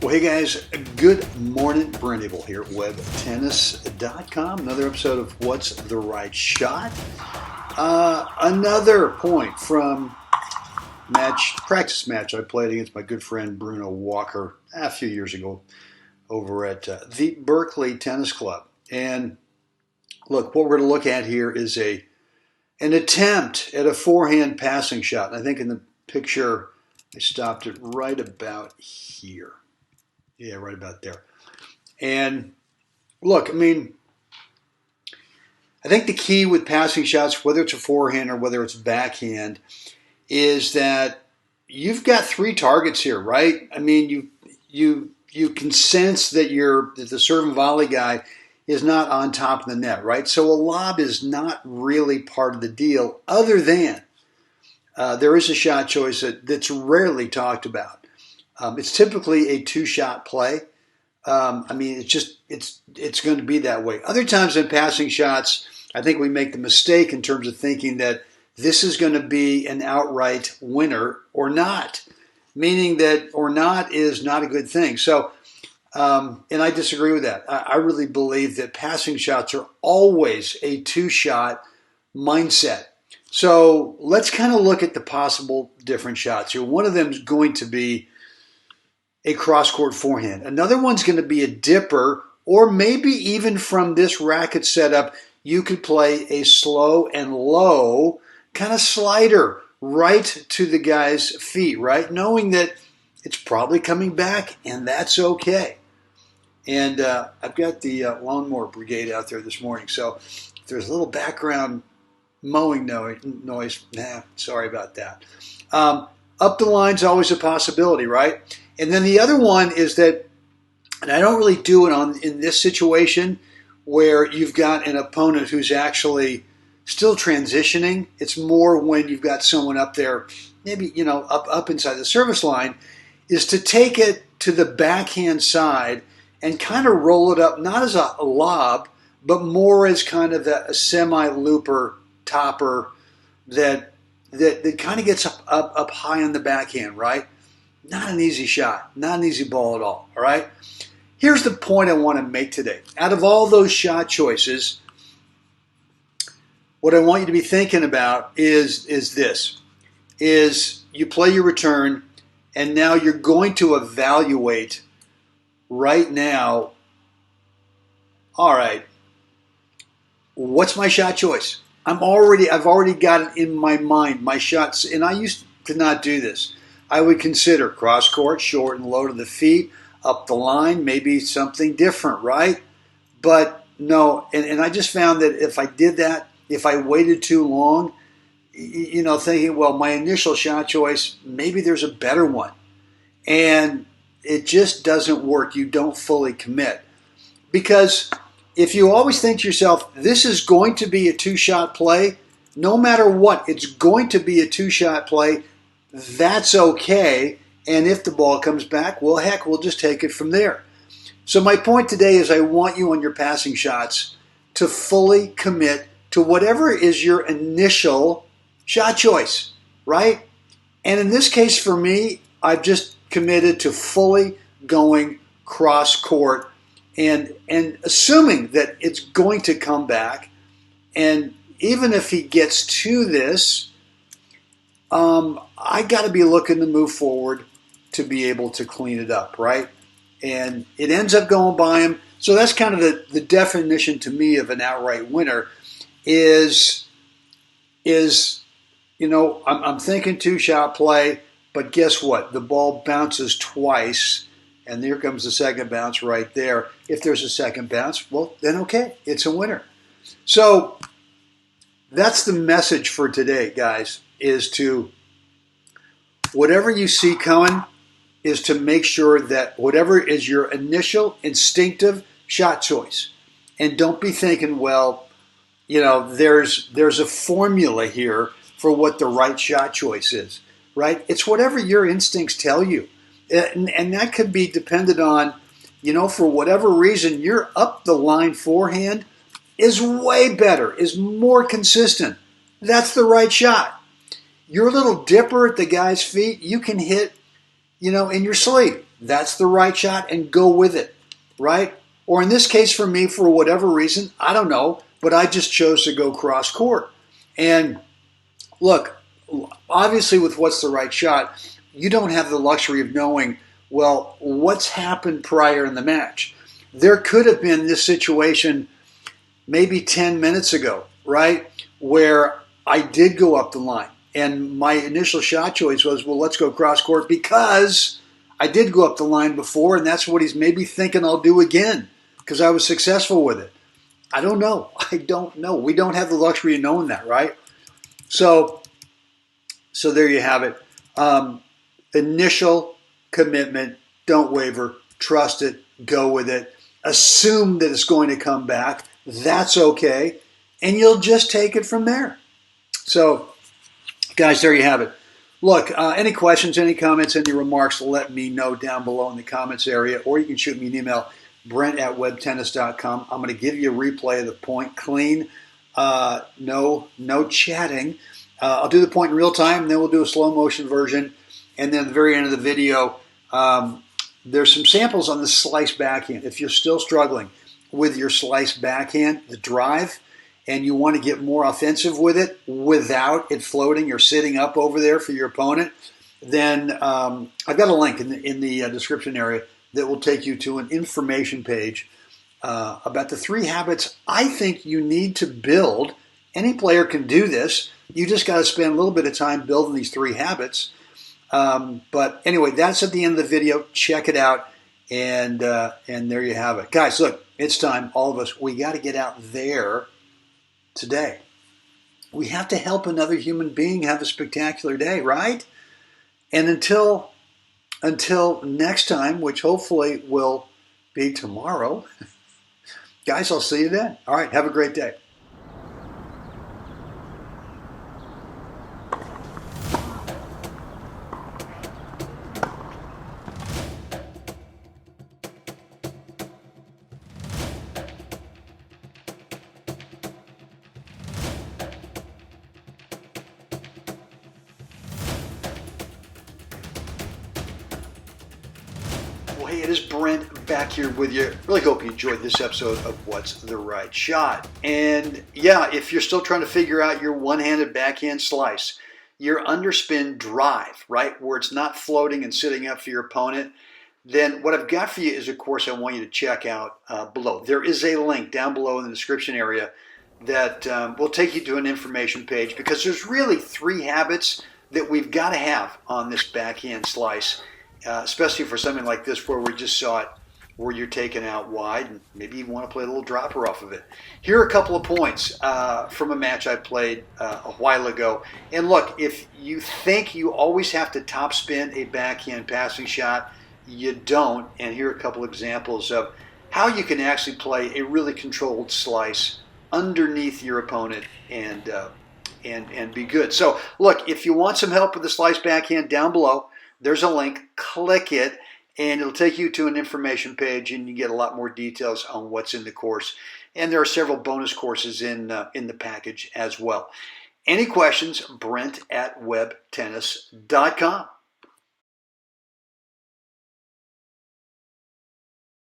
Well, hey guys, good morning. Brent Abel here at webtennis.com. Another episode of What's the Right Shot. Another point from practice match I played against my good friend Bruno Walker a few years ago over at the Berkeley Tennis Club. And look, what we're going to look at here is an attempt at a forehand passing shot. And I think in the picture I stopped it right about here. Yeah, right about there. And look, I mean, I think the key with passing shots, whether it's a forehand or whether it's backhand, is that you've got three targets here, right? I mean, you can sense that the serve and volley guy is not on top of the net, right? So a lob is not really part of the deal, other than there is a shot choice that's rarely talked about. It's typically a two-shot play. I mean, it's going to be that way. Other times in passing shots, I think we make the mistake in terms of thinking that this is going to be an outright winner or not, meaning that or not is not a good thing. So, and I disagree with that. I really believe that passing shots are always a two-shot mindset. So let's kind of look at the possible different shots here. One of them is going to be a cross-court forehand. Another one's going to be a dipper, or maybe even from this racket setup, you could play a slow and low kind of slider right to the guy's feet, right? Knowing that it's probably coming back, and that's okay. And I've got the lawnmower brigade out there this morning, so if there's a little background mowing noise, sorry about that. Up the line's always a possibility, right? And then the other one is that, and I don't really do it in this situation where you've got an opponent who's actually still transitioning. It's more when you've got someone up there, maybe, up inside the service line, is to take it to the backhand side and kind of roll it up, not as a lob, but more as kind of a semi-looper topper that kind of gets up high on the backhand, right? Not an easy shot, not an easy ball at all right? Here's the point I want to make today. Out of all those shot choices, what I want you to be thinking about is you play your return, and now you're going to evaluate right now, all right, what's my shot choice? I've already got it in my mind, my shots, and I used to not do this. I would consider cross court, short and low to the feet, up the line, maybe something different, right? But no, and I just found that if I did that, if I waited too long, thinking, well, my initial shot choice, maybe there's a better one. And it just doesn't work. You don't fully commit. Because if you always think to yourself, this is going to be a two-shot play, no matter what, it's going to be a two-shot play, that's okay. And if the ball comes back, well, heck, we'll just take it from there. So my point today is I want you on your passing shots to fully commit to whatever is your initial shot choice, right? And in this case for me, I've just committed to fully going cross court and assuming that it's going to come back. And even if he gets to this, I got to be looking to move forward to be able to clean it up, right? And it ends up going by him. So that's kind of the definition to me of an outright winner is I'm thinking two-shot play, but guess what? The ball bounces twice, and there comes the second bounce right there. If there's a second bounce, well, then okay, it's a winner. So that's the message for today, guys, is to whatever you see coming is to make sure that whatever is your initial instinctive shot choice, and don't be thinking, well, there's a formula here for what the right shot choice is, right? It's whatever your instincts tell you. And that could be dependent on, for whatever reason, your up the line forehand is way better, is more consistent. That's the right shot. Your little dipper at the guy's feet, you can hit, in your sleep. that's the right shot and go with it, right? Or in this case for me, for whatever reason, I don't know, but I just chose to go cross court. And look, obviously with what's the right shot, you don't have the luxury of knowing, well, what's happened prior in the match. There could have been this situation maybe 10 minutes ago, right, where I did go up the line. And my initial shot choice was, well, let's go cross court because I did go up the line before, and that's what he's maybe thinking I'll do again because I was successful with it. I don't know. I don't know. We don't have the luxury of knowing that, right? So there you have it. Initial commitment, don't waver, trust it, go with it. Assume that it's going to come back. That's okay. And you'll just take it from there. So, guys, there you have it. Look, any questions, any comments, any remarks, let me know down below in the comments area, or you can shoot me an email, brent@webtennis.com. I'm going to give you a replay of the point, clean, no chatting. I'll do the point in real time, and then we'll do a slow motion version. And then at the very end of the video, there's some samples on the slice backhand. If you're still struggling with your slice backhand, the drive, and you want to get more offensive with it without it floating or sitting up over there for your opponent, then I've got a link in the description area that will take you to an information page about the 3 habits I think you need to build. Any player can do this. You just got to spend a little bit of time building these 3 habits. But anyway, that's at the end of the video. Check it out, and there you have it. Guys, look, it's time. All of us, we got to get out there today. We have to help another human being have a spectacular day, right? And until next time, which hopefully will be tomorrow, guys, I'll see you then. All right, have a great day. Well, hey, it is Brent back here with you. Really hope you enjoyed this episode of What's the Right Shot. And yeah, if you're still trying to figure out your one-handed backhand slice, your underspin drive, right, where it's not floating and sitting up for your opponent, then what I've got for you is a course I want you to check out below. There is a link down below in the description area that will take you to an information page, because there's really 3 habits that we've got to have on this backhand slice. Especially for something like this where we just saw it, where you're taken out wide and maybe you want to play a little dropper off of it. Here are a couple of points from a match I played a while ago. And look, if you think you always have to topspin a backhand passing shot, you don't. And here are a couple examples of how you can actually play a really controlled slice underneath your opponent and be good. So look, if you want some help with the slice backhand, down below, there's a link. Click it, and it'll take you to an information page, and you get a lot more details on what's in the course. And there are several bonus courses in the package as well. Any questions? Brent@webtennis.com.